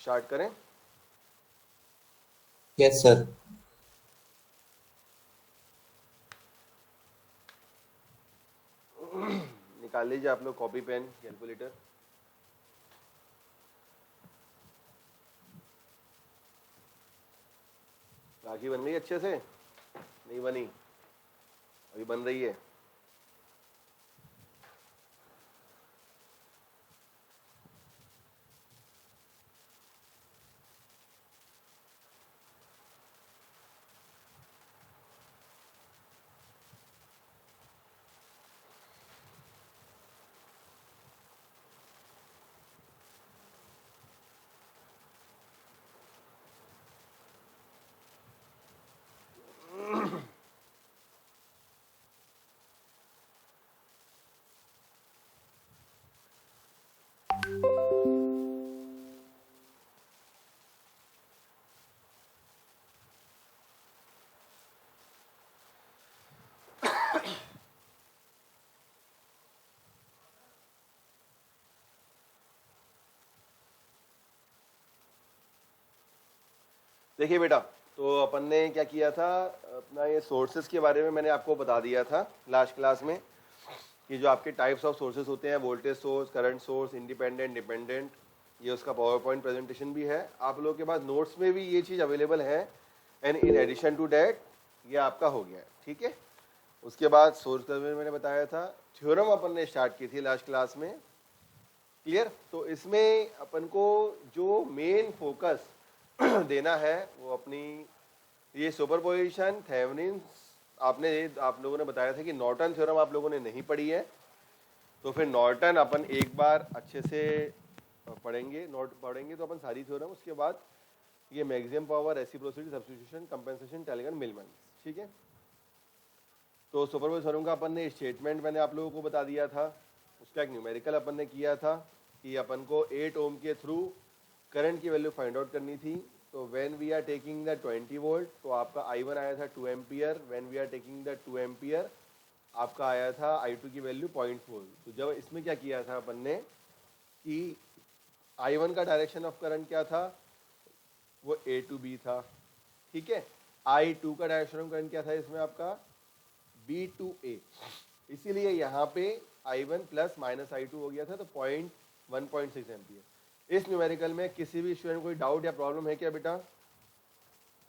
Start करें। Yes sir. निकाल लीजिए आप लोग कॉपी पेन कैलकुलेटर। राखी बन गई अच्छे से? नहीं बनी, अभी बन रही है। देखिए बेटा, तो अपन ने क्या किया था, अपना ये सोर्सेज के बारे में मैंने आपको बता दिया था लास्ट क्लास में कि जो आपके टाइप्स ऑफ सोर्सेज होते हैं, voltage source, current source, independent, dependent, ये उसका पावर पॉइंट प्रेजेंटेशन भी है। आप लोगों के पास नोट्स में भी ये चीज़ अवेलेबल है। And in addition to that ये आपका हो गया है, ठीक है। उसके बाद सोर्स का मैंने बताया था, थ्योरम अपन ने स्टार्ट की थी लास्ट क्लास में, क्लियर। तो इसमें अपन को जो मेन फोकस देना है वो अपनी ये सुपरपोजिशन, थेवेनिन्स, आप लोगों ने बताया था कि नॉर्टन थ्योरम आप लोगों ने नहीं पढ़ी है, तो फिर नॉर्टन अपन एक बार अच्छे से पढ़ेंगे। नोट पढ़ेंगे तो अपन सारी थ्योरम, उसके बाद ये maximum power, reciprocity, substitution, compensation, Tellegen, Millman, ठीक है। तो सुपरपोजिशन थ्योरम का अपन ने स्टेटमेंट मैंने आप लोगों को बता दिया था, उसका एक न्यूमेरिकल अपन ने किया था कि अपन को 8 ओम के थ्रू करंट की वैल्यू फाइंड आउट करनी थी। तो when we are taking the 20 volt तो आपका I1 आया था 2 ampere, when we are taking the 2 ampere आपका आया था I2 की वैल्यू 0.4। तो जब इसमें क्या किया था अपन ने कि I1 का डायरेक्शन ऑफ करंट क्या था, वो A टू B था, ठीक है। I2 का डायरेक्शन ऑफ करंट क्या था इसमें आपका B टू A, इसीलिए यहाँ पे I1 प्लस माइनस I2 हो गया था, तो 1.6 एम्पियर। इस न्यूमेरिकल में किसी भी स्टूडेंट को कोई डाउट या प्रॉब्लम है क्या बेटा,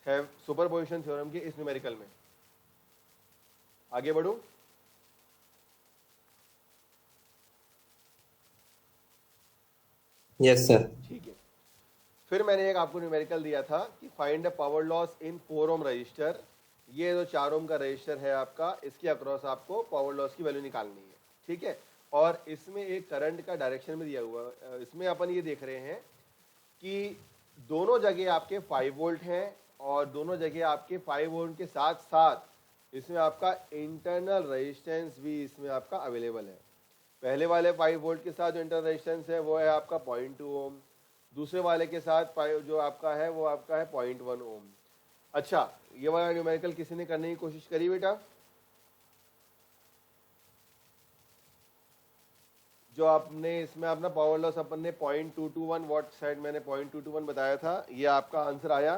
है सुपरपोजिशन थ्योरम के इस न्यूमेरिकल में? आगे बढ़ूं? Yes sir. ठीक है। फिर मैंने एक आपको न्यूमेरिकल दिया था कि find the power loss in 4 ohm resistor. ये जो 4 ओम का रजिस्टर है आपका, इसके अक्रॉस आपको पावर लॉस की वैल्यू निकालनी है, ठीक है। और इसमें एक करंट का डायरेक्शन में दिया हुआ, इसमें अपन ये देख रहे हैं कि दोनों जगह आपके 5 वोल्ट हैं और दोनों जगह आपके 5 वोल्ट के साथ साथ इसमें आपका इंटरनल रेजिस्टेंस भी इसमें आपका अवेलेबल है। पहले वाले 5 वोल्ट के साथ जो इंटरनल रेजिस्टेंस है वो है आपका 0.2 ओम, दूसरे वाले के साथ जो आपका है वो आपका है 0.1 ओम। अच्छा, ये वाला न्यूमेरिकल किसी ने करने की कोशिश करी बेटा? जो आपने इसमें अपना पावर लॉस अपन ने 0.221 वॉट साइड, मैंने 0.221 बताया था, ये आपका आंसर आया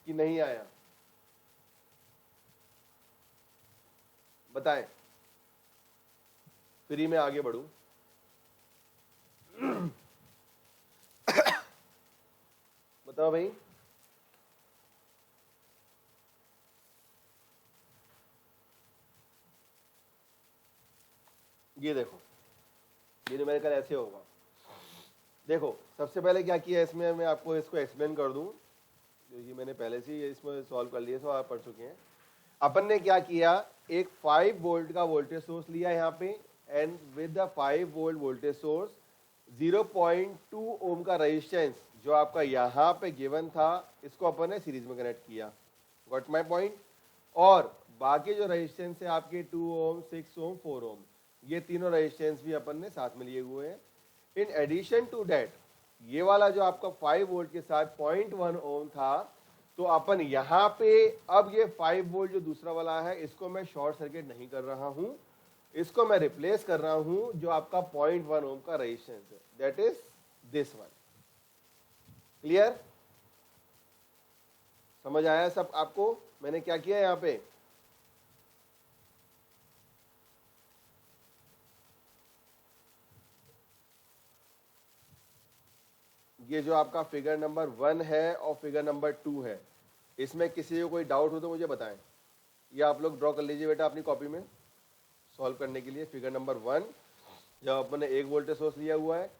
कि नहीं आया, बताएं, फिर मैं आगे बढ़ूं। बताओ भाई। ये देखो, ये न्यूमेरिकल ऐसे होगा। देखो सबसे पहले क्या किया इसमें, मैं आपको इसको एक्सप्लेन कर दूं, क्योंकि मैंने पहले से ही इसमें सॉल्व कर लिया, सो आप पढ़ चुके हैं। अपन ने क्या किया, एक 5 वोल्ट का वोल्टेज सोर्स लिया यहाँ पे, and with the 5 volt voltage source 0.2 ओम का रेजिस्टेंस जो आपका यहाँ पे गिवन था, इसको अपन ने सीरीज में कनेक्ट किया। Got my point. और बाकी जो रेजिस्टेंस है आपके 2 ओम, 6 ओम, 4 ओम, ये तीनों रेजिस्टेंस भी अपन ने साथ में लिए हुए हैं। इन एडिशन टू डैट ये वाला जो आपका 5 वोल्ट के साथ 0.1 ओम था, तो अपन यहाँ पे अब ये 5 वोल्ट जो दूसरा वाला है इसको मैं शॉर्ट सर्किट नहीं कर रहा हूं, इसको मैं रिप्लेस कर रहा हूं जो आपका 0.1 ओम का रेजिस्टेंस है, that is this one, clear? समझ आया सब आपको मैंने क्या किया यहाँ पे? ये जो आपका फिगर नंबर 1 है और फिगर नंबर 2 है, इसमें किसी को कोई डाउट हो तो मुझे बताएं। ये आप लोग ड्रॉ कर लीजिए बेटा अपनी कॉपी में सॉल्व करने के लिए। फिगर नंबर 1, जब अपन ने एक वोल्टेज सोर्स लिया हुआ है,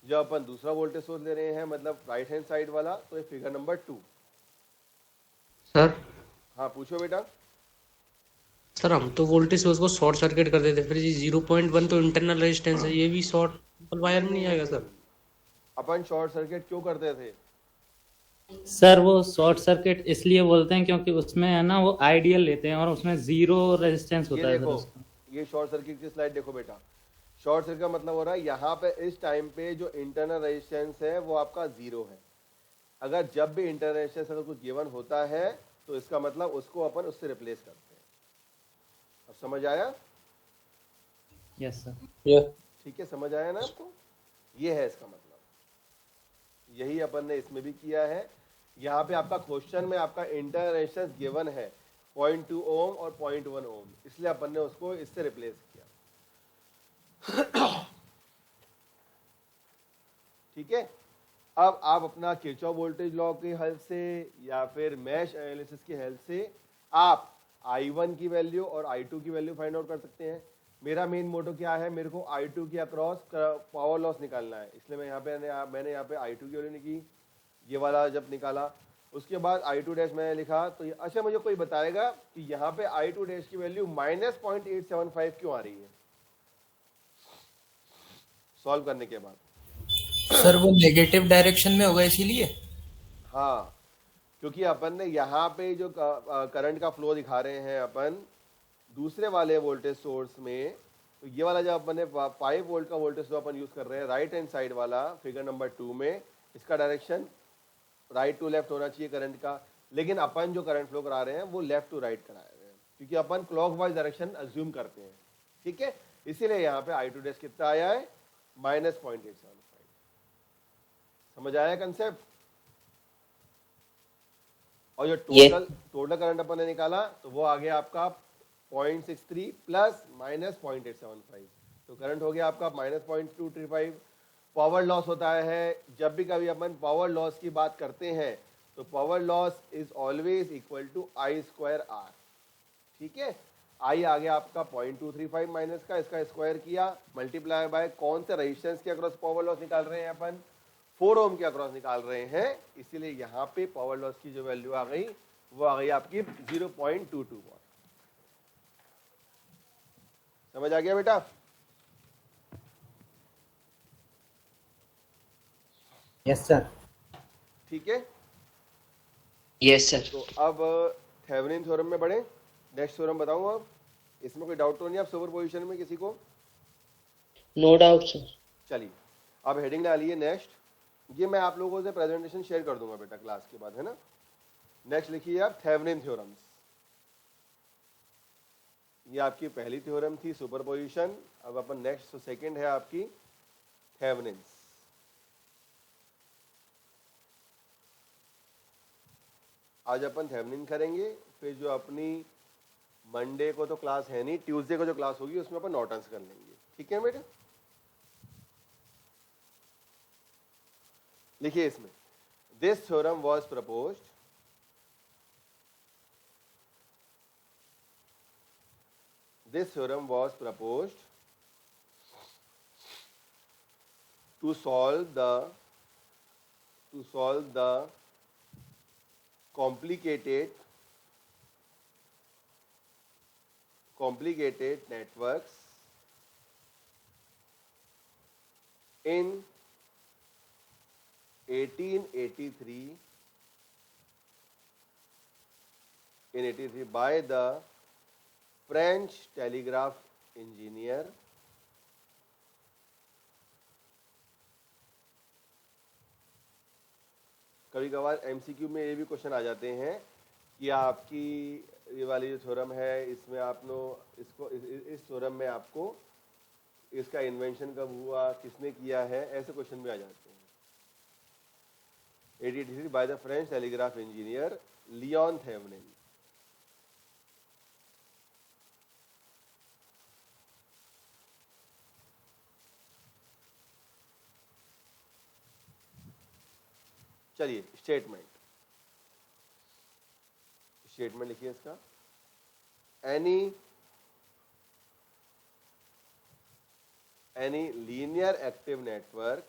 जब अपन दूसरा वोल्टेज सोर्स ले रहे हैं मतलब राइट हैंड साइड वाला, तो ये फिगर नंबर 2। सर हाँ पूछो बेटा। सर हम तो वोल्टेज सोर्स को शॉर्ट सर्किट कर देते, फिर ये 0.1 तो इंटरनल रेजिस्टेंस है, ये भी शॉर्ट वायर में नहीं आएगा सर? अपन शॉर्ट सर्किट क्यों करते थे? सर वो शॉर्ट सर्किट इसलिए बोलते हैं क्योंकि उसमें है ना वो आइडियल लेते हैं और उसमें जीरो रेजिस्टेंस ये होता है सर देखो, उसका। ये शॉर्ट सर्किट की स्लाइड देखो बेटा। शॉर्ट सर्किट का मतलब हो रहा है यहाँ पे इस टाइम पे जो इंटरनल रेजिस्टेंस है वो आपका 0 है। अगर जब भी इंटरनल रेजिस्टेंस अगर कुछ गिवन होता है तो इसका मतलब उसको अपन उससे रिप्लेस करते हैं। अब समझ आया? Yes sir. ठीक है, समझ आया ना आपको? ये है इसका मतलब, यही अपन ने इसमें भी किया है। यहाँ पे आपका क्वेश्चन में आपका इंटरनल रेजिस्टेंस गिवन है 0.2 ओम और 0.1 ओम, इसलिए अपन ने उसको इससे रिप्लेस किया। ठीक है, अब आप अपना किरचॉफ वोल्टेज लॉ की हेल्प से या फिर मैश एनालिसिस की हेल्प से आप I1 की वैल्यू और I2 की वैल्यू फाइंड आउट कर सकते हैं। मेरा मेन मोटो क्या है, मेरे को I2 के अक्रॉस पावर लॉस निकालना है, इसलिए मैं यहाँ पे मैंने यहाँ पे I2 की वैल्यू निकाली, ये वाला जब निकाला उसके बाद I2 डैश मैंने लिखा। तो अच्छा मुझे कोई बताएगा कि यहाँ पे I2 डैश की वैल्यू -0.875 क्यों आ रही है सॉल्व करने के बाद? सर वो नेगेटिव डायरेक्शन में होगा इसीलिए। हाँ, क्योंकि अपन ने यहाँ पे जो करंट का फ्लो दिखा रहे हैं अपन दूसरे वाले वोल्टेज सोर्स में, तो ये वाला जब अपन ने 5 वोल्ट का वोल्टेज सोर्स अपन यूज कर रहे हैं राइट हैंड साइड वाला फिगर नंबर 2 में, इसका डायरेक्शन राइट टू लेफ्ट होना चाहिए करंट का, लेकिन अपन जो करंट फ्लो करा रहे हैं वो लेफ्ट टू राइट करा रहे हैं क्योंकि अपन क्लॉकवाइज डायरेक्शन अज्यूम करते हैं। ठीक है, इसीलिए यहाँ पे I2 डैश कितना आया है -0.875। समझ आया कंसेप्ट? और जो टोटल करंट अपन ने निकाला तो वो आ गया आपका 0.63 प्लस -0.875, तो करंट हो गया आपका -0.235। पावर लॉस होता है, जब भी कभी अपन पावर लॉस की बात करते हैं तो power loss is always equal to I²R। ठीक है, आई आ गया आपका 0.235 माइनस का, इसका स्क्वायर किया मल्टीप्लाई बाय कौन से रेजिस्टेंस के अक्रॉस पावर लॉस निकाल रहे हैं अपन, 4 ओम के अक्रॉस निकाल रहे हैं, इसीलिए यहाँ पे पावर लॉस की जो वैल्यू आ गई वो आ गई आपकी 0.22 वॉट। समझ आ गया बेटा? Yes sir. ठीक है, यस सर। तो अब थेवेनिन थ्योरम में बढ़े। नेक्स्ट थ्योरम बताऊं अब, इसमें कोई डाउट तो नहीं आप सुपर पोजिशन में किसी को? No doubt sir. चलिए अब हेडिंग डालिए नेक्स्ट। ये मैं आप लोगों से प्रेजेंटेशन शेयर कर दूंगा बेटा क्लास के बाद, है ना। नेक्स्ट लिखिए आप थेवेनिन थ्योरम्स। ये आपकी पहली थ्योरम थी सुपरपोजिशन, अब अपन नेक्स्ट तो सेकंड है आपकी थेवेनिन्स। आज अपन थेवेनिन करेंगे, फिर जो अपनी मंडे को तो क्लास है नहीं, ट्यूसडे को जो क्लास होगी उसमें अपन नॉर्टन्स कर लेंगे। ठीक है बेटा, लिखिए इसमें this theorem was proposed to solve the complicated networks in 1883 by the French telegraph engineer कभी कभार एमसीक्यू में ये भी क्वेश्चन आ जाते हैं कि आपकी ये वाली जो थ्योरम है इसमें आप लोग इसको इस थ्योरम में आपको इसका इन्वेंशन कब हुआ, किसने किया है, ऐसे क्वेश्चन भी आ जाते हैं। 1883 by the French telegraph engineer Leon Thevenin. चलिए स्टेटमेंट लिखिए इसका। any linear active network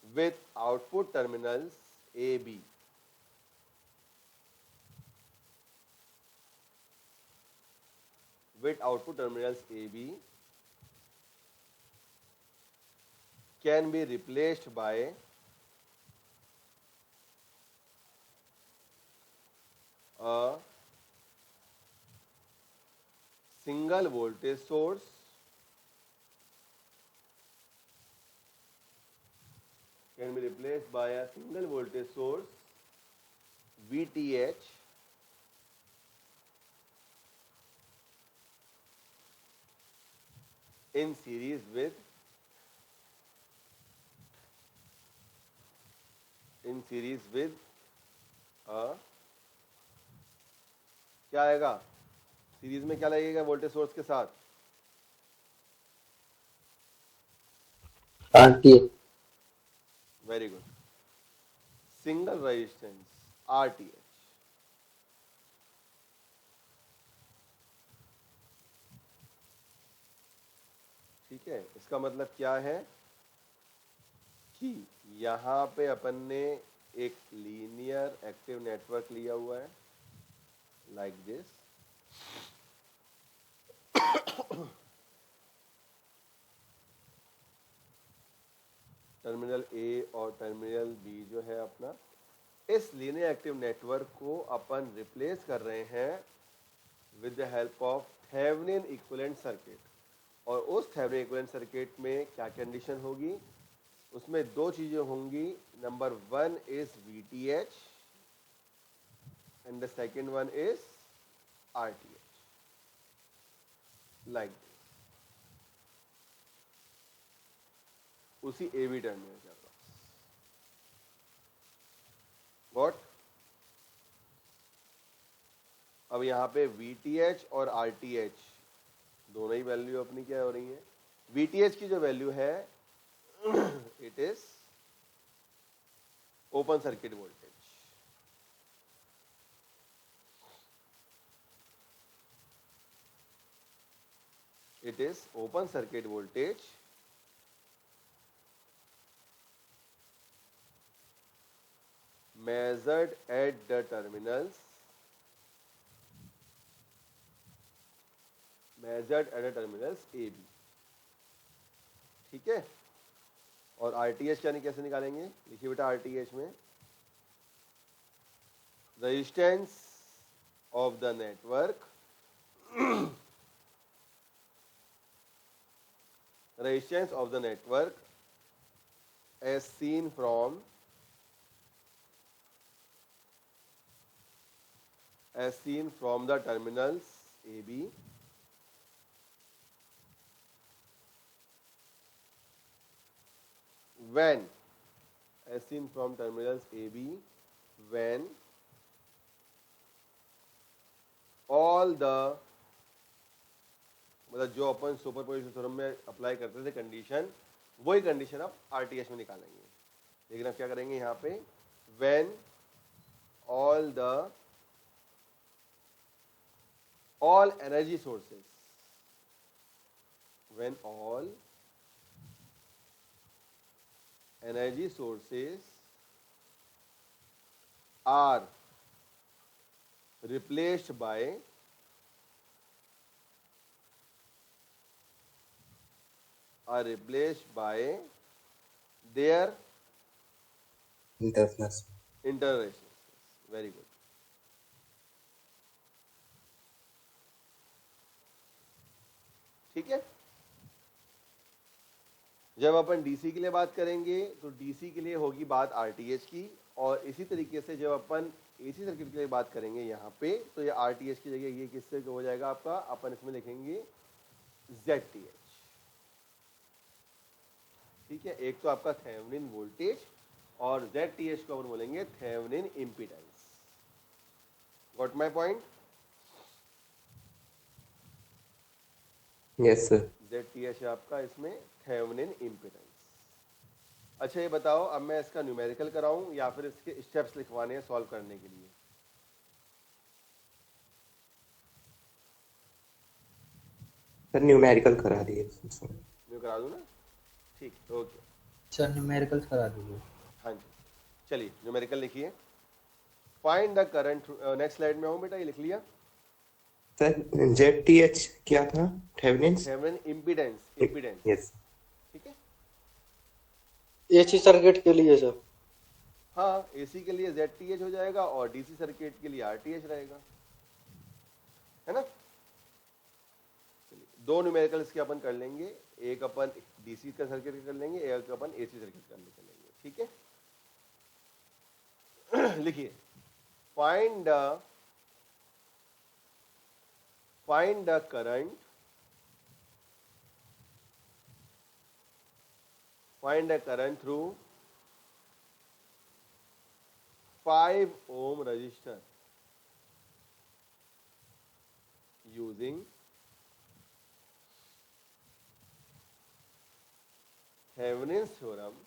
with output terminals AB can be replaced by a single voltage source VTH in series with क्या आएगा सीरीज में, क्या लगेगा वोल्टेज सोर्स के साथ? RTH. Very good, single resistance RTH। ठीक है, इसका मतलब क्या है कि यहाँ पे अपन ने एक लीनियर एक्टिव नेटवर्क लिया हुआ है लाइक दिस, टर्मिनल ए और टर्मिनल बी जो है अपना, इस लीनियर एक्टिव नेटवर्क को अपन रिप्लेस कर रहे हैं with the help of Thevenin equivalent circuit. और उस थेवेनिन इक्विवेलेंट सर्किट में क्या कंडीशन होगी? उसमें दो चीजें होंगी। Number one is VTH and the second one is RTH, like this. उसी AB टर्मिनल के पास व्हाट। अब यहाँ पे VTH और RTH दोनों ही वैल्यू अपनी क्या हो रही है? VTH की जो वैल्यू है it is open circuit voltage, measured at the terminals AB। ठीक है, और RTH कैसे निकालेंगे? लिखिए बेटा, RTH में resistance of the network as seen from the terminals AB when all the, मतलब जो अपन सुपरपोजिशन थ्योरम में अप्लाई करते थे कंडीशन, वही कंडीशन आप RTH में निकालेंगे। लेकिन अब क्या करेंगे यहाँ पे, when all energy sources are replaced by their Interference. internal resistance। Very good. ठीक है, जब अपन DC के लिए बात करेंगे तो DC के लिए होगी बात RTH की, और इसी तरीके से जब अपन एसी सर्किट के लिए बात करेंगे यहाँ पे, तो ये आरटीएच की जगह ये किससे हो जाएगा आपका, अपन इसमें लिखेंगे ZTH। ठीक है, एक तो आपका थेवेनिन वोल्टेज और ZTH को अपन बोलेंगे Thevenin impedance. Got my point? Yes sir. ZTH है आपका इसमें थेवेनिन इम्पीडेंस। अच्छा ये बताओ, अब मैं इसका न्यूमेरिकल कराऊं या फिर इसके स्टेप्स लिखवाने हैं सॉल्व करने के लिए? सर न्यूमेरिकल करा दिए। मैं करा दूं ना? ठीक, ओके। सर न्यूमेरिकल करा दीजिए। हाँ जी, चलिए न्यूमेरिकल लिखिए। Find the current, next slide में हूँ बेटा, ये लिख लिया। सर ZTH क्या था? Thevenin's. Thevenin impedance, impedance. Yes. ठीक है, एसी सर्किट के लिए सर। हाँ एसी के लिए ZTH हो जाएगा और डीसी सर्किट के लिए RTH रहेगा, है ना? चलिए दो न्यूमेरिकल इसके अपन कर लेंगे, एक अपन डीसी का सर्किट कर लेंगे, एक अपन एसी सर्किट कर लेंगे। ठीक है, लिखिए। Find the current, find the current through 5 ohm resistor using Thevenin's theorem.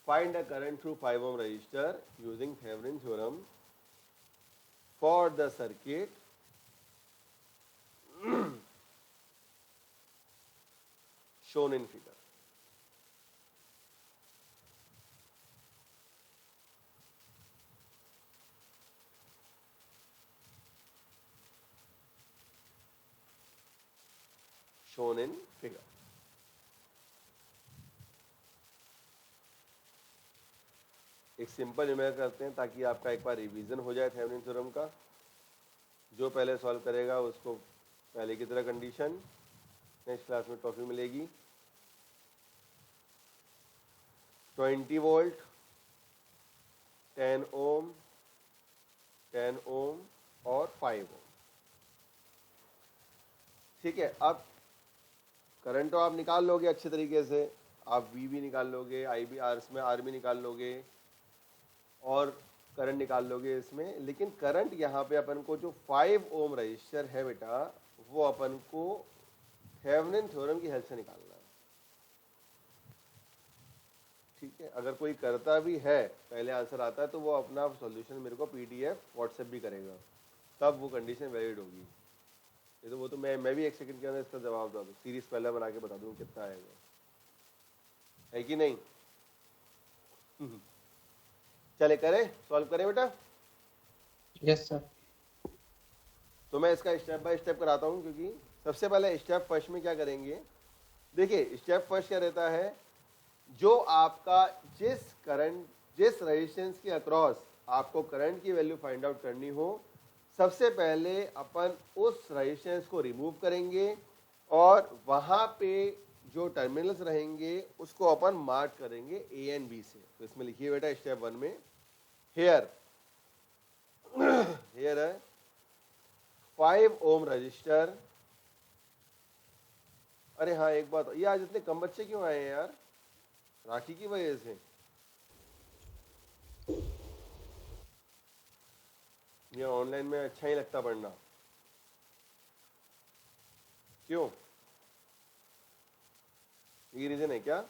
Find the current through 5 ohm resistor using Thevenin's theorem for the circuit shown in figure. Shown in figure. एक simple numerical करते हैं ताकि आपका एक बार revision हो जाए Thevenin theorem का। जो पहले सॉल्व करेगा उसको पहले की तरह कंडीशन, नेक्स्ट क्लास में टॉफी मिलेगी। 20 वोल्ट, 10 ओम, 10 ओम और 5 ओम। ठीक है, अब करंट तो आप निकाल लोगे अच्छे तरीके से, आप V भी निकाल लोगे, I भी, R इसमें R भी निकाल लोगे और करंट निकाल लोगे इसमें। लेकिन करंट यहाँ पे अपन को जो 5 ओम रजिस्टर है बेटा, वो अपन को थेवेनिन थ्योरम की हेल्प से निकालना है। ठीक है, अगर कोई करता भी है, पहले आंसर आता है, तो वो अपना सॉल्यूशन मेरे को PDF व्हाट्सएप भी करेगा, तब वो कंडीशन वैलिड होगी। ये तो वो तो मैं भी 1 सेकंड के अंदर इसका जवाब दे दूँ, सीरीज पहले बना के बता दूँ कितना आएगा, है कि नहीं? चले करें, सॉल्व करें बेटा। Yes sir. तो मैं इसका स्टेप बाय स्टेप कराता हूँ, क्योंकि सबसे पहले स्टेप फर्स्ट में क्या करेंगे, देखिए स्टेप फर्स्ट क्या रहता है, जो आपका जिस करंट, जिस रेजिस्टेंस के अक्रॉस आपको करंट की वैल्यू फाइंड आउट करनी हो, सबसे पहले अपन उस रेजिस्टेंस को रिमूव करेंगे और वहाँ पे जो टर्मिनल्स रहेंगे उसको अपन मार्क करेंगे A एंड B से। तो इसमें लिखिए बेटा स्टेप 1 में, हेयर हेयर है 5 ओम रजिस्टर। अरे हाँ एक बात, ये आज इतने कम बच्चे क्यों आए हैं यार? राखी की वजह से? ये ऑनलाइन में अच्छा ही लगता पढ़ना, क्यों? ये रीजन है क्या?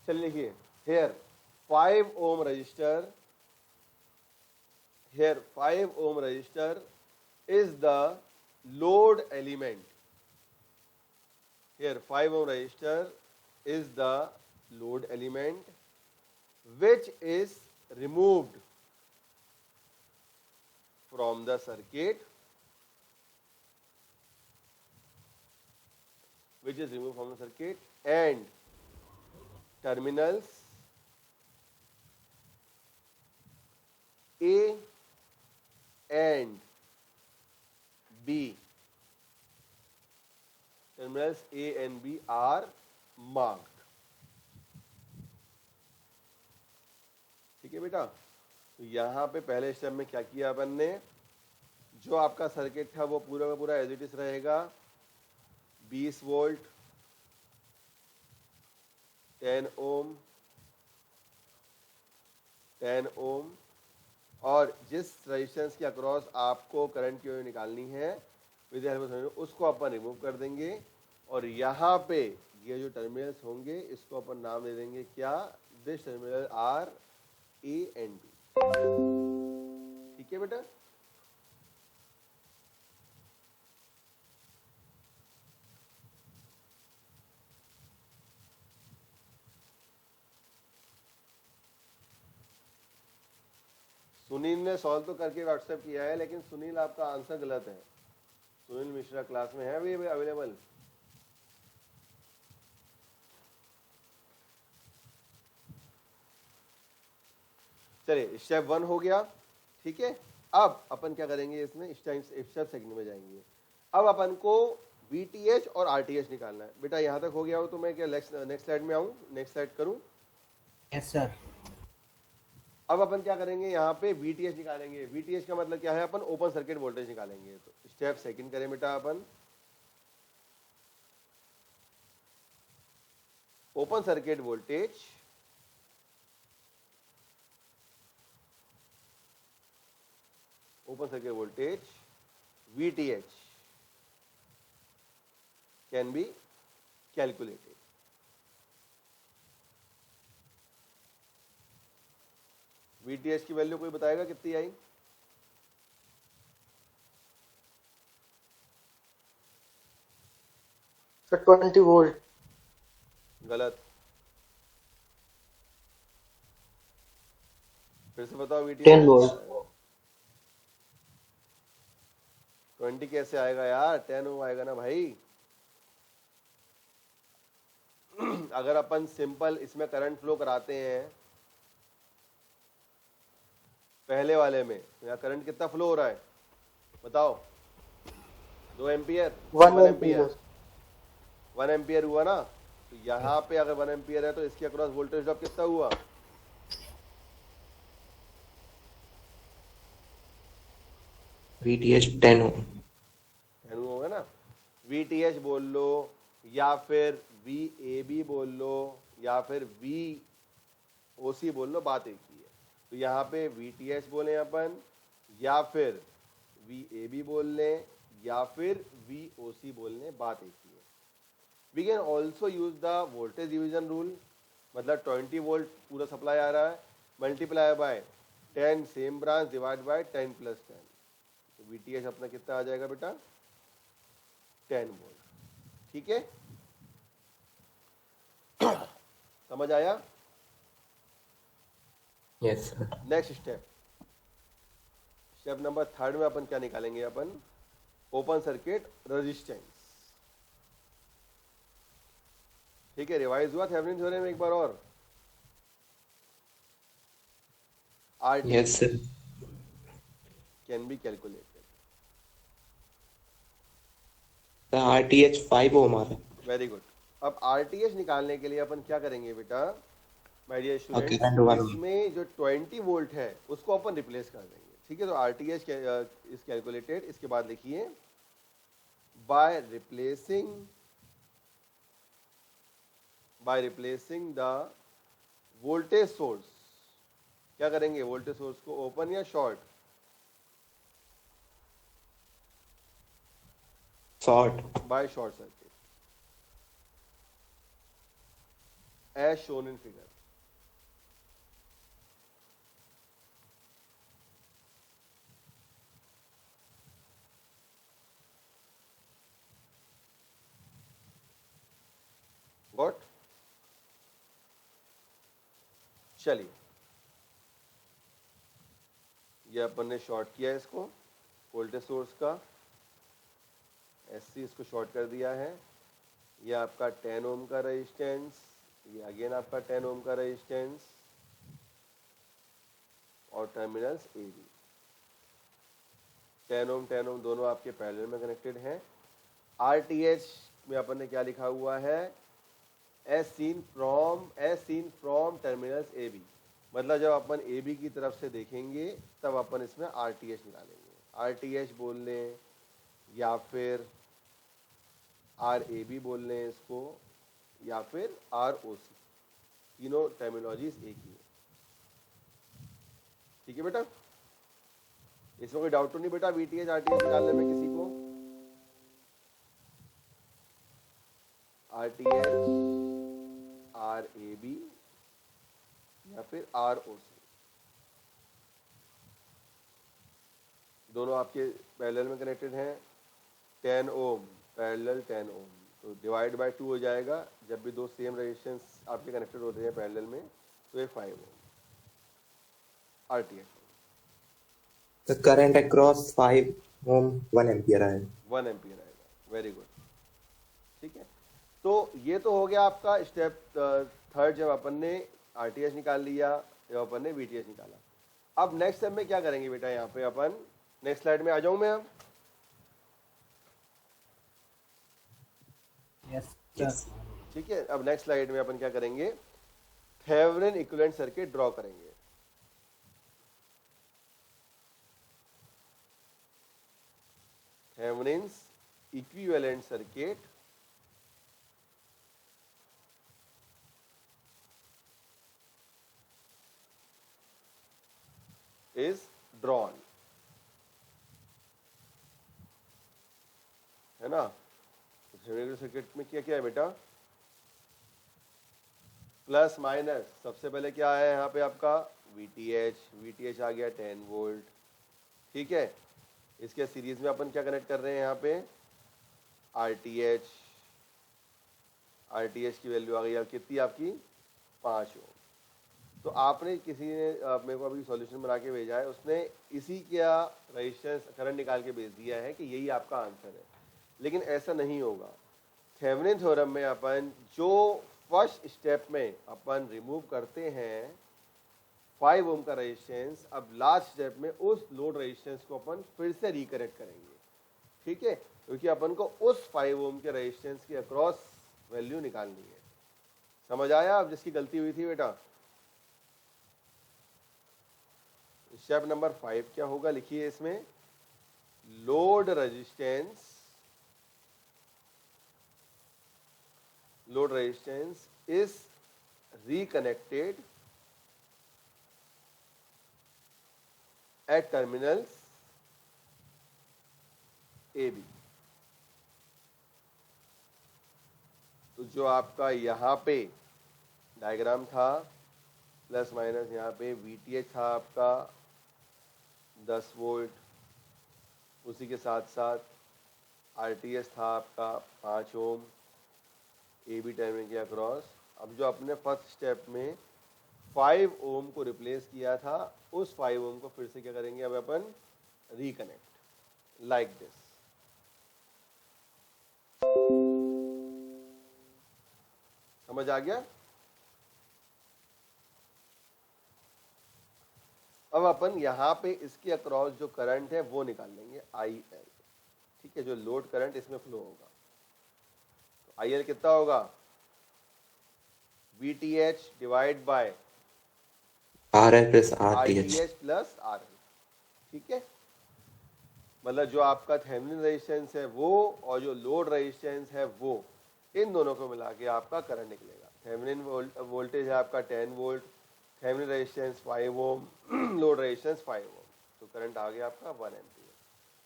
चलिए लिखिए, here 5 ohm resistor, here 5 ohm resistor is the load element. Here 5 ohm resistor is the load element which is removed from the circuit, and terminals terminals A and B are marked. ठीक है बेटा, तो यहाँ पे पहले step में क्या किया अपन ने, जो आपका सर्किट था वो पूरा का पूरा एज इट इज रहेगा, 20 वोल्ट, 10 ओम, 10 ओम, और जिस रेजिस्टेंस के अक्रॉस आपको करंट की वैल्यू निकालनी है विद हेल्प ऑफ उसको अपन रिमूव कर देंगे, और यहाँ पे ये जो टर्मिनल्स होंगे इसको अपन नाम दे देंगे क्या, this terminal are A and B. ठीक है बेटा, सुनील ने सॉल्व तो करके व्हाट्सएप किया है, लेकिन सुनील आपका आंसर गलत है। सुनील मिश्रा क्लास में है अभी अवेलेबल? चलिए स्टेप 1 हो गया, ठीक है। अब अपन क्या करेंगे इसमें, स्टेप सेकंड में जाएंगे। अब अपन को VTH और RTH निकालना है। बेटा यहाँ तक हो गया हो तो मैं क्या नेक्स्ट स्लाइड में आऊँ, नेक्स्ट स्लाइड करूँ? Yes sir. अब अपन क्या करेंगे, यहाँ पे VTH निकालेंगे। VTH का मतलब क्या है, अपन ओपन सर्किट वोल्टेज निकालेंगे। तो स्टेप सेकंड करें बेटा अपन, open circuit voltage VTH can be calculated. VTH की वैल्यू कोई बताएगा कितनी आई? Sir 20 volt. गलत, फिर से बताओ। VTH 10 volt. 20 कैसे आएगा यार, 10 ओम आएगा ना भाई। अगर अपन सिंपल इसमें करंट फ्लो कराते हैं पहले वाले में, तो यहाँ करंट कितना फ्लो हो रहा है बताओ? 2 एम्पियर, 1 1 एम्पियर। 1 एम्पियर हुआ ना। तो यहाँ पे अगर 1 एम्पियर है तो इसके अक्रॉस वोल्टेज ड्रॉप कितना हुआ? VTH 10 ओम। 10 ओम होगा ना। VTH बोल लो, या फिर VAB बोल लो, या फिर VOC बोल लो, बात एक ही है। तो यहाँ पे VTH बोले अपन, या फिर VAB बोल लें, या फिर VOC बोल लें, बात एक ही है। We can also use the voltage division rule, मतलब 20 वोल्ट पूरा सप्लाई आ रहा है, multiply by 10 same branch divide by 10 + 10। तो VTH अपना कितना आ जाएगा बेटा? 10 वोल्ट। ठीक है, समझ आया? Yes sir. Next step number 3 में अपन क्या निकालेंगे, अपन ओपन सर्किट रेजिस्टेंस। ठीक है, रिवाइज हुआ थेवेनिन थ्योरम एक बार और? Yes sir. Can be calculated. RTH 5 ओम आ रहा है। Very good. अब RTH निकालने के लिए अपन क्या करेंगे बेटा, माय डियर करंट स्टूडेंट, वाला। इसमें जो 20 वोल्ट है उसको अपन रिप्लेस कर देंगे। ठीक है, तो RTH इज कैलकुलेटेड। इसके बाद लिखिए by replacing the voltage source. क्या करेंगे, वोल्टेज सोर्स को ओपन या short? Short. By short circuit as shown in figure. Got? चलिए, ये अपन ने शॉर्ट किया इसको, वोल्टेज सोर्स का SC इसको शॉर्ट कर दिया है। ये आपका 10 ओम का रेजिस्टेंस, ये अगेन आपका 10 ओम का रेजिस्टेंस, और टर्मिनल्स AB। 10 ओम 10 ओम दोनों आपके पैरेलल में कनेक्टेड हैं। RTH में अपन ने क्या लिखा हुआ है, as seen from terminals A B, मतलब जब अपन ए बी की तरफ से देखेंगे तब अपन इसमें आर टी एच निकालेंगे। आर टी एच बोल लें या फिर आर ए बी बोल लें इसको, या फिर आर ओ सी, तीनों टर्मिनोलॉजीज एक ही है। ठीक है बेटा, इसमें कोई डाउट तो नहीं बेटा V T H R T H निकालने में किसी को? R T H R A B या फिर आर ओ सी, दोनों आपके पैरेलल में कनेक्टेड हैं। 10 ओम पैरेलल 10 ओम, तो डिवाइड बाय 2 हो जाएगा। जब भी दो सेम रेजिस्टेंस आपके कनेक्टेड होते हैं पैरेलल में तो ये 5 ohm R T H. The current across 5 ohm 1 ampere है। 1 एम्पियर आएगा, वेरी गुड। ठीक है, तो ये तो हो गया आपका स्टेप थर्ड, जब अपन ने आर टी एच निकाल लिया, जब अपन ने वी टी एच निकाला। अब नेक्स्ट स्टेप में क्या करेंगे बेटा, यहाँ पे अपन नेक्स्ट स्लाइड में आ जाऊँ मैं अब। यस ठीक है, अब नेक्स्ट स्लाइड में अपन क्या करेंगे, थेवेनिन इक्विवेलेंट सर्किट ड्रॉ करेंगे। Thevenin's equivalent circuit is drawn, है ना। थेवेनिन सर्किट में क्या क्या है बेटा, प्लस माइनस, सबसे पहले क्या है यहाँ पे आपका वीटीएच आ गया 10 वोल्ट। ठीक है, इसके सीरीज में अपन क्या कनेक्ट कर रहे हैं यहाँ पे, आरटीएच की वैल्यू आ गई अब कितनी आपकी 5 ओम। तो आपने किसी ने मेरे को अभी सॉल्यूशन बना के भेजा है, उसने इसी का रेजिस्टेंस करंट निकाल के भेज दिया है कि यही आपका आंसर है, लेकिन ऐसा नहीं होगा। थेवेनिन थ्योरम में अपन जो फर्स्ट स्टेप में अपन रिमूव करते हैं 5 ओम का रेजिस्टेंस, अब लास्ट स्टेप में उस लोड रेजिस्टेंस को अपन फिर से रिकनेक्ट करेंगे। ठीक है, क्योंकि अपन को उस 5 ओम के रेजिस्टेंस के अक्रॉस वैल्यू निकालनी है। समझ आया अब जिसकी गलती हुई थी बेटा? स्टेप नंबर 5 क्या होगा, लिखिए इसमें, load resistance is reconnected at terminals AB। तो जो आपका यहाँ पे डायग्राम था, प्लस माइनस यहाँ पे VTH था आपका 10 वोल्ट, उसी के साथ साथ RTS था आपका 5 ओम AB टर्मिनल के अक्रॉस। अब जो अपने फर्स्ट स्टेप में 5 ओम को रिप्लेस किया था, उस 5 ओम को फिर से क्या करेंगे अब अपन, रिकनेक्ट लाइक दिस। समझ आ गया? अब अपन यहाँ पे इसके अक्रॉस जो करंट है वो निकाल लेंगे IL। ठीक है, जो लोड करंट इसमें फ्लो होगा, तो IL कितना होगा, VTH divide bye RL plus RTH। ITH plus RL। ठीक है, मतलब जो आपका थेवेनिन रेजिस्टेंस है वो और जो लोड रेजिस्टेंस है वो, इन दोनों को मिला के आपका करंट निकलेगा। थेवेनिन वोल्टेज है आपका 10 वोल्ट, थेवेनिन रेजिस्टेंस 5 ओम, लोड रेजिस्टेंस 5 ओम, तो करंट आ गया आपका 1 एम्पियर।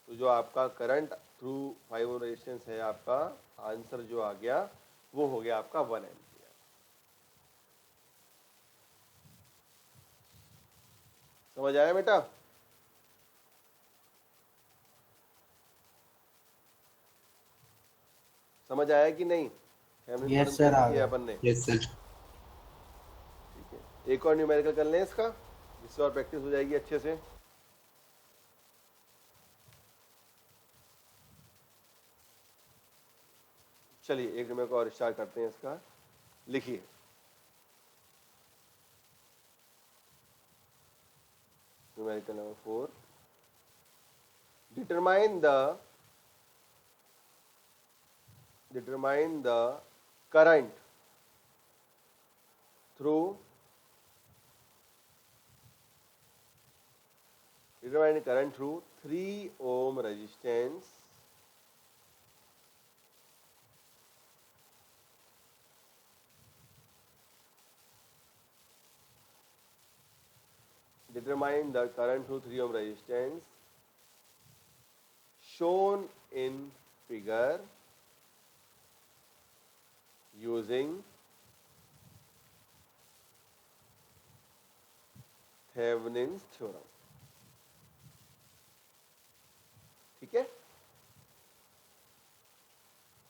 तो जो आपका करंट थ्रू 5 ओम रेजिस्टेंस है, आपका आंसर जो आ गया वो हो गया आपका 1 एम्पियर। समझ आया बेटा? समझ आया कि नहीं? यस सर, आ गया। अपन ने, यस सर। ठीक है, एक और न्यूमेरिकल कर लें इसका, जिससे और प्रैक्टिस हो जाएगी अच्छे से। चलिए एक न्यूमेरिकल और स्टार्ट करते हैं इसका। लिखिए, numerical number 4, determine determine the current through 3 ohm resistance determine the current through 3 ohm resistance shown in figure using Thevenin's theorem. ठीक है,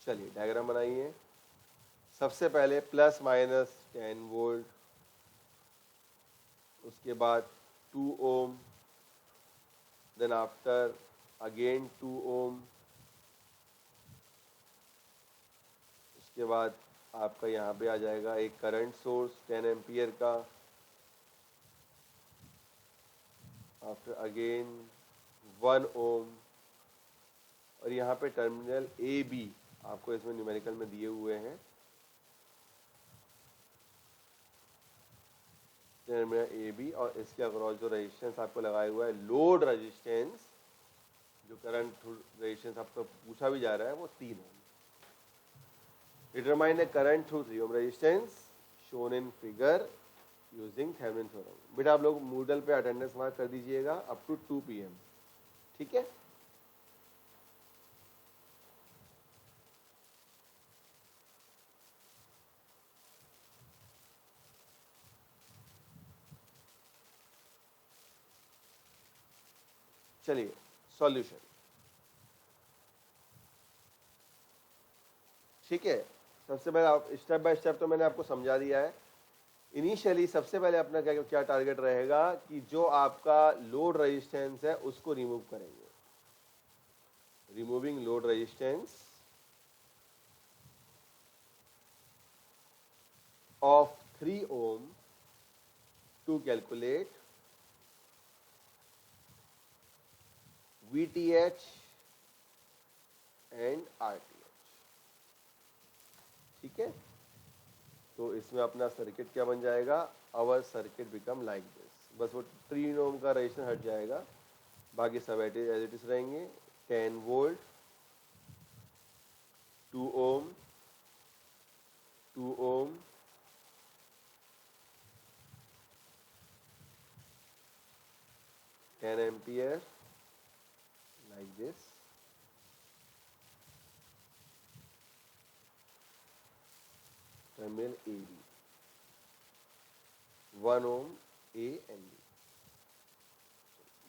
चलिए डायग्राम बनाइए। सबसे पहले प्लस माइनस 10 वोल्ट, उसके बाद 2 ओम, देन आफ्टर अगेन 2 ओम, उसके बाद आपका यहाँ पे आ जाएगा एक करंट सोर्स 10 एम्पियर का, आफ्टर अगेन 1 ओम, और यहाँ पे टर्मिनल ए बी आपको इसमें न्यूमेरिकल में दिए हुए हैं, टर्मिनल ए बी, और इसके अक्रॉस जो रेजिस्टेंस आपको लगाया हुआ है लोड रेजिस्टेंस, जो करंट रेजिस्टेंस आपको पूछा भी जा रहा है वो 3 ohm. Determine the current through 3 ohm resistance shown in figure using Thevenin theorem. बेटा आप लोग मूडल पे अटेंडेंस मार्क कर दीजिएगा अप टू 2 PM, ठीक है। चलिए सॉल्यूशन, ठीक है। सबसे पहले आप स्टेप बाय स्टेप तो मैंने आपको समझा दिया है। इनिशियली सबसे पहले अपना क्या क्या टारगेट रहेगा कि जो आपका लोड रेजिस्टेंस है उसको रिमूव करेंगे। Removing load resistance of 3 ohm to calculate VTH and RTH, ठीक है। तो इसमें अपना सर्किट क्या बन जाएगा, our circuit become like this. बस वो 3 ओम का रेजिस्टेंस हट जाएगा, बाकी सब एज इट इज रहेंगे। 10 volt, 2 ohm, 2 ohm, 10 ampere like this, terminal AB, 1 ohm A and B।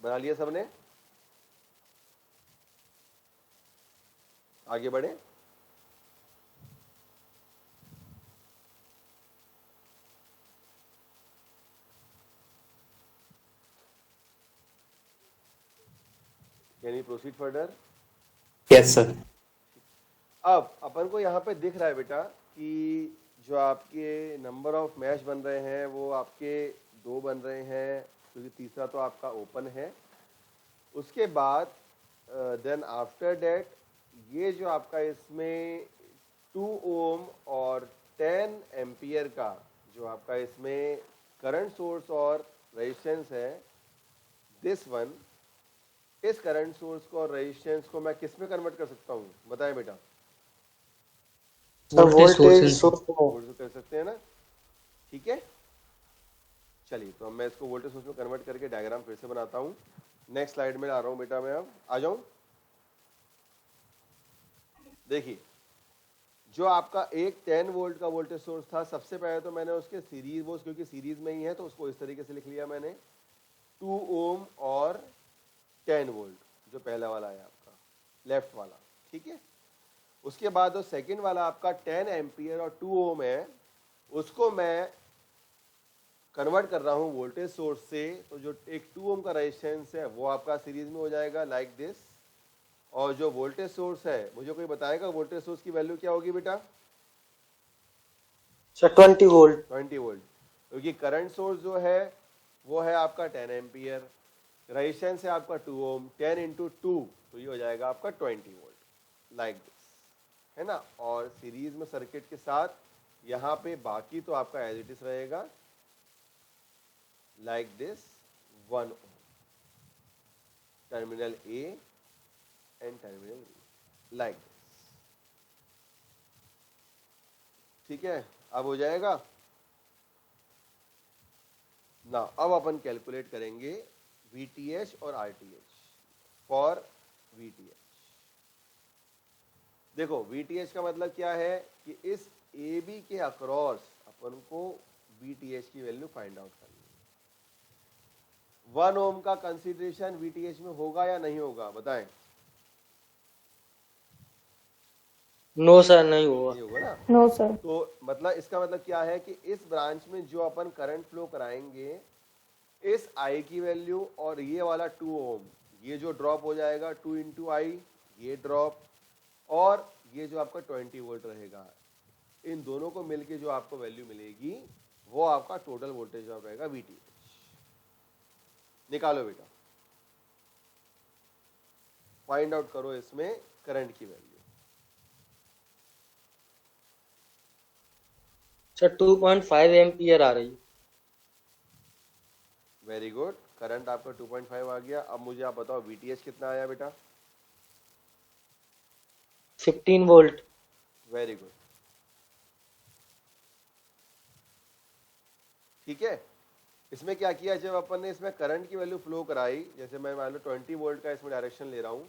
बना लिया सबने, आगे बढ़े। Can you proceed further? Yes, sir. अब अपन को यहाँ पे दिख रहा है बेटा कि जो आपके नंबर ऑफ मैश बन रहे हैं वो आपके 2 बन रहे हैं, क्योंकि तीसरा तो आपका ओपन है। उसके बाद देन आफ्टर डेट ये जो आपका इसमें 2 ओम और 10 एम्पियर का जो आपका इसमें करंट सोर्स और रेजिस्टेंस है, दिस वन, इस करंट सोर्स को और रेजिस्टेंस को मैं किस में कन्वर्ट कर सकता हूँ, बताएं बेटा। Sir voltage source source voltage कर सकते हैं ना, ठीक है। चलिए तो अब मैं इसको वोल्टेज सोर्स में कन्वर्ट करके डायग्राम फिर से बनाता हूँ। नेक्स्ट स्लाइड में आ रहा हूँ बेटा, मैं अब आ जाऊँ। देखिए जो आपका एक 10 वोल्ट का वोल्टेज सोर्स था, सबसे पहले तो मैंने उसके सीरीज, वो क्योंकि सीरीज में ही है तो उसको इस तरीके से लिख लिया मैंने, 2 ओम और 10 वोल्ट, जो पहला वाला है आपका लेफ्ट वाला, ठीक है। उसके बाद जो सेकंड वाला आपका 10 एम्पियर और 2 ओम है, उसको मैं कन्वर्ट कर रहा हूँ वोल्टेज सोर्स से। तो जो एक 2 ओम का रेजिस्टेंस है वो आपका सीरीज में हो जाएगा लाइक दिस, और जो वोल्टेज सोर्स है, मुझे कोई बताएगा वोल्टेज सोर्स की वैल्यू क्या होगी बेटा? Sir 20 volt. 20 वोल्ट, क्योंकि करंट सोर्स जो है वो है आपका 10 एम्पियर, रेजिस्टेंस है आपका 2 ओम, 10 × 2 तो ये हो जाएगा आपका 20 वोल्ट लाइक दिस। है ना, और सीरीज में सर्किट के साथ यहाँ पे बाकी तो आपका एज इट इज रहेगा, like this 1 ohm, terminal A and terminal B, like this. ठीक है, अब हो जाएगा ना। अब अपन कैलकुलेट करेंगे VTH और RTH फॉर VTH। देखो VTH का मतलब क्या है कि इस AB के अक्रॉस अपन को VTH की वैल्यू फाइंड आउट करनी है। 1 ओम का कंसीडरेशन VTH में होगा या नहीं होगा, बताएं। नो सर, नहीं हुआ। नहीं होगा ना। No sir. तो मतलब इसका मतलब क्या है कि इस ब्रांच में जो अपन करंट फ्लो कराएंगे, इस I की वैल्यू और ये वाला 2 ओम, ये जो ड्रॉप हो जाएगा 2 इंटू आई, ये ड्रॉप, और ये जो आपका 20 वोल्ट रहेगा, इन दोनों को मिलके जो आपको वैल्यू मिलेगी वो आपका टोटल वोल्टेज ड्रॉप रहेगा VTH। निकालो बेटा, फाइंड आउट करो इसमें करंट की वैल्यू। सर 2.5 एम्पियर आ रही है। वेरी गुड, करंट आपका 2.5 आ गया। अब मुझे आप बताओ VTH कितना आया बेटा। 15 वोल्ट। वेरी गुड, ठीक है। इसमें क्या किया, जब अपन ने इसमें करंट की वैल्यू फ्लो कराई, जैसे मैं मान लो 20 वोल्ट का इसमें डायरेक्शन ले रहा हूँ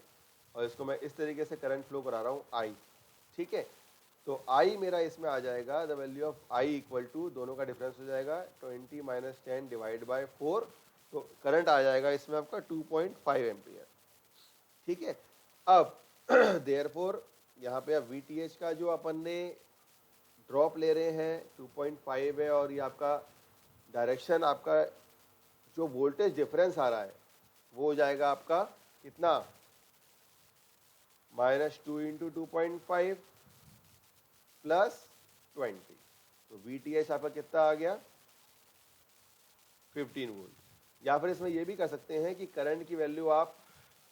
और इसको मैं इस तरीके से करंट फ्लो करा रहा हूँ I, ठीक है। तो I मेरा इसमें आ जाएगा, the value of I equal to, दोनों का डिफरेंस हो जाएगा 20 माइनस 10 डिवाइड बाय 4, तो करंट आ जाएगा इसमें आपका 2.5 एम्पियर, ठीक है। अब देयरफॉर यहाँ पे अब VTH का जो अपन ने ड्रॉप ले रहे हैं 2.5 है, और ये आपका डायरेक्शन, आपका जो वोल्टेज डिफरेंस आ रहा है वो हो जाएगा आपका कितना, -2 इंटू 2.5 प्लस 20, तो VTH आपका कितना आ गया 15 वोल्ट। या फिर इसमें ये भी कर सकते हैं कि करंट की वैल्यू आप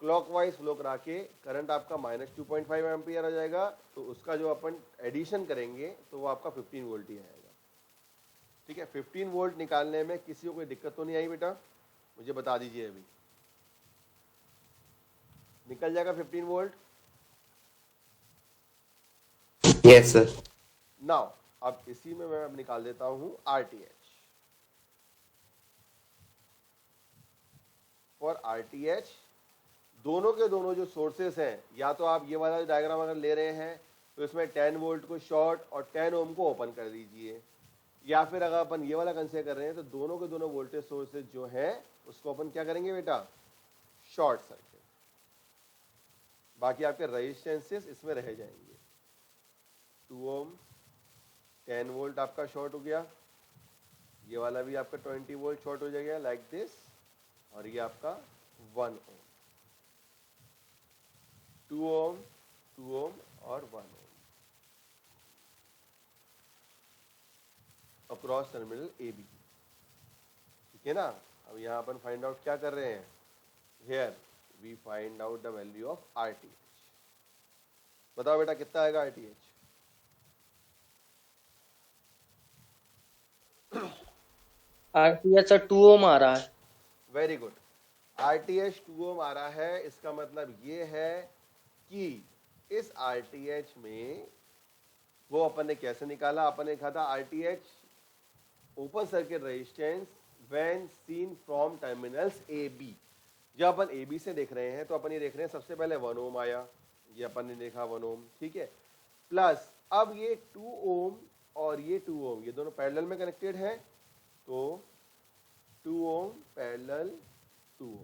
क्लॉकवाइज फ्लो करा के करंट आपका -2.5 एम्पियर आ जाएगा, तो उसका जो अपन एडिशन करेंगे तो वो आपका 15 वोल्ट ही आएगा, ठीक है। 15 वोल्ट निकालने में किसी को कोई दिक्कत तो नहीं आई बेटा, मुझे बता दीजिए अभी। निकल जाएगा 15 वोल्ट। Yes, sir. नाउ अब इसी में मैं अब निकाल देता हूं RTH। फॉर RTH दोनों के दोनों जो सोर्सेस हैं, या तो आप ये वाला डायग्राम अगर ले रहे हैं तो इसमें 10 वोल्ट को शॉर्ट और 10 ओम को ओपन कर दीजिए, या फिर अगर अपन ये वाला कंसीडर कर रहे हैं तो दोनों के दोनों वोल्टेज सोर्सेज जो हैं उसको अपन क्या करेंगे बेटा, शॉर्ट सर्किट। बाकी आपके रेजिस्टेंसेस इसमें रह जाएंगे। 2 ओम 10 वोल्ट आपका शॉर्ट हो गया, ये वाला भी आपका 20 वोल्ट शॉर्ट हो जाएगा लाइक दिस, और ये आपका 1 ओम, 2 ओम 2 ओम और 1 ओम अक्रॉस टर्मिनल AB, ठीक है ना। अब यहाँ अपन फाइंड आउट क्या कर रहे हैं, here we find out the value of RTH। बताओ बेटा कितना आएगा RTH। RTH सर 2 ओम आ रहा है। वेरी गुड, RTH 2 ओम आ रहा है। इसका मतलब ये है कि इस RTH में वो अपन ने कैसे निकाला, अपन ने कहा था RTH open circuit resistance when seen from terminals AB। जब अपन AB से देख रहे हैं तो अपन ये देख रहे हैं सबसे पहले 1 ओम आया, ये अपन ने देखा 1 ओम, ठीक है। प्लस अब ये 2 ओम और ये 2 ओम, ये दोनों पैरेलल में कनेक्टेड हैं, तो 2 ओम पैरेलल 2 ओम,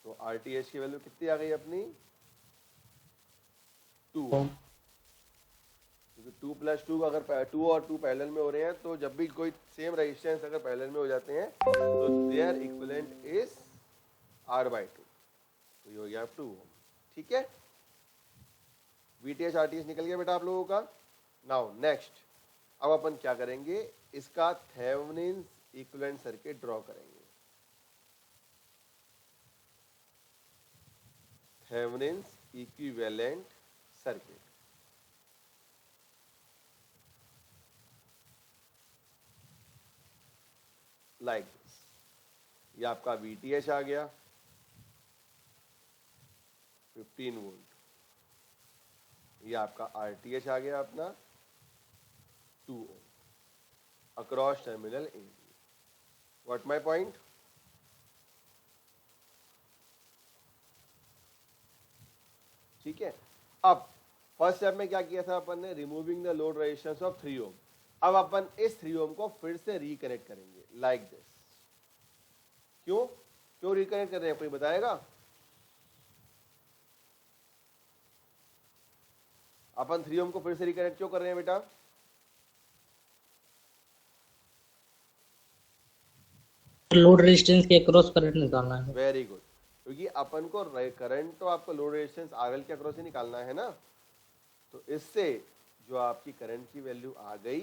तो RTH की वैल्यू कितनी आ गई अपनी 2 ओम। क्योंकि 2 + 2 अगर 2 और 2 पैरेलल में हो रहे हैं तो जब भी कोई सेम रेजिस्टेंस अगर पैरेलल में हो जाते हैं तो देयर इक्विवेलेंट इज R/2, तो ये हो गया 2 ओम, ठीक है। VTH RTH निकल गया बेटा आप लोगों का। नाउ नेक्स्ट, अब अपन क्या करेंगे, इसका थेवेनिन इक्विवेलेंट सर्किट ड्रॉ करेंगे। Thevenin's equivalent circuit. Like this, ये आपका VTH आ गया 15 वोल्ट, ये आपका RTH आ गया अपना 2 ohm across terminal AB। What my point? ठीक है। अब फर्स्ट स्टेप में क्या किया था अपन ने? Removing the load resistance of 3 ओम। अब अपन इस 3 ओम को फिर से रिकनेक्ट करेंगे लाइक दिस। क्यों रिकनेक्ट कर रहे हैं, कोई बताएगा? अपन 3 ओम को फिर से रिकनेक्ट क्यों कर रहे हैं बेटा? लोड रेजिस्टेंस के अक्रॉस करंट निकालना है। वेरी गुड, क्योंकि अपन को करंट तो आपको लोड रेजिस्टेंस RL के अक्रॉस ही निकालना है ना। तो इससे जो आपकी करंट की वैल्यू आ गई,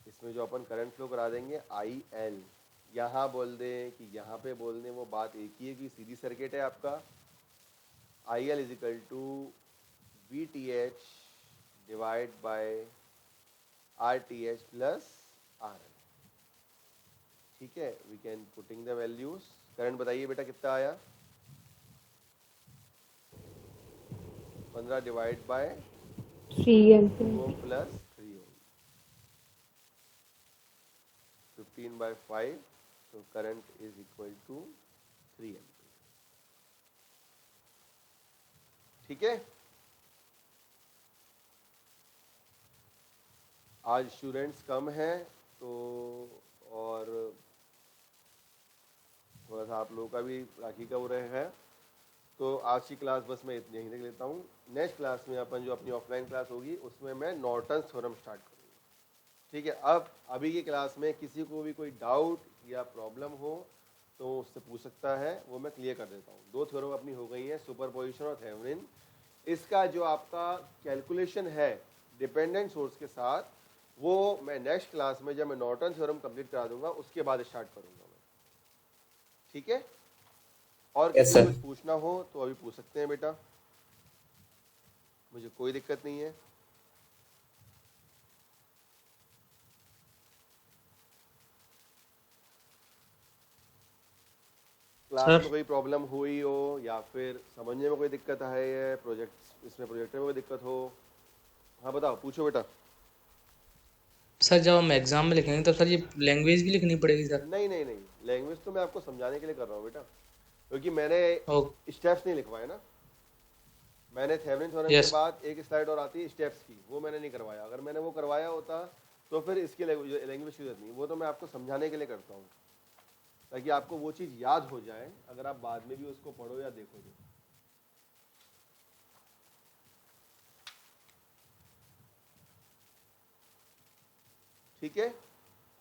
इसमें जो अपन करंट फ्लो करा देंगे IL, यहाँ बोल दें कि यहाँ पे बोल दें, वो बात एक ही है कि सीधी सर्किट है आपका। IL is equal to VTH divide by RTH plus RL। ठीक है, we can putting the values. Current बताइए बेटा कितना आया? 15 divide by 3 2 ampere. Ohm plus 3 ohm, 15 by 5, so current is equal to 3 ampere. ठीक है, आज स्टूडेंट्स कम हैं तो और थोड़ा सा आप लोगों का भी राखी का वो रहे है, तो आज की क्लास बस मैं इतनी यहीं तक लेता हूँ। नेक्स्ट क्लास में अपन जो अपनी ऑफलाइन क्लास होगी उसमें मैं नॉर्टन्स थ्योरम स्टार्ट करूँगा। ठीक है, अब अभी की क्लास में किसी को भी कोई डाउट या प्रॉब्लम हो तो उससे पूछ सकता है, वो मैं क्लियर कर देता हूँ। 2 थ्योरम अपनी हो गई हैं, सुपरपोजिशन और थेवेनिन। इसका जो आपका कैलकुलेशन है डिपेंडेंट सोर्स के साथ, वो मैं नेक्स्ट क्लास में जब मैं नॉर्टन थ्योरम कंप्लीट करा दूंगा उसके बाद स्टार्ट करूंगा मैं। ठीक है, और Yes, किसी को sir. कुछ पूछना हो तो अभी पूछ सकते हैं बेटा, मुझे कोई दिक्कत नहीं है। क्लास में कोई प्रॉब्लम हुई हो या फिर समझने में कोई दिक्कत है, प्रोजेक्ट इसमें प्रोजेक्टर में कोई दिक्कत हो, हाँ बताओ, पूछो बेटा। सर जब हम एग्जाम में लिखेंगे तब सर ये लैंग्वेज भी लिखनी पड़ेगी सर? नहीं, लैंग्वेज तो मैं आपको समझाने के लिए कर रहा हूँ बेटा, क्योंकि मैंने ओके। स्टेप्स नहीं लिखवाए ना। मैंने थेवेनिन थ्योरम Yes. के बाद एक स्लाइड और आती है स्टेप्स की, वो मैंने नहीं करवाया। अगर मैंने वो करवाया होता तो फिर इसकी लैंग्वेज की जरूरत नहीं। वो तो मैं आपको समझाने के लिए करता हूँ, ताकि आपको वो चीज़ याद हो जाए, अगर आप बाद में भी उसको पढ़ो या देखो तो। ठीक है,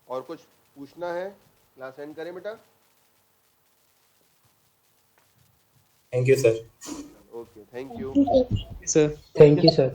और कुछ पूछना है? क्लास एंड करें बेटा? Thank you, sir. Okay, thank you sir thank you sir.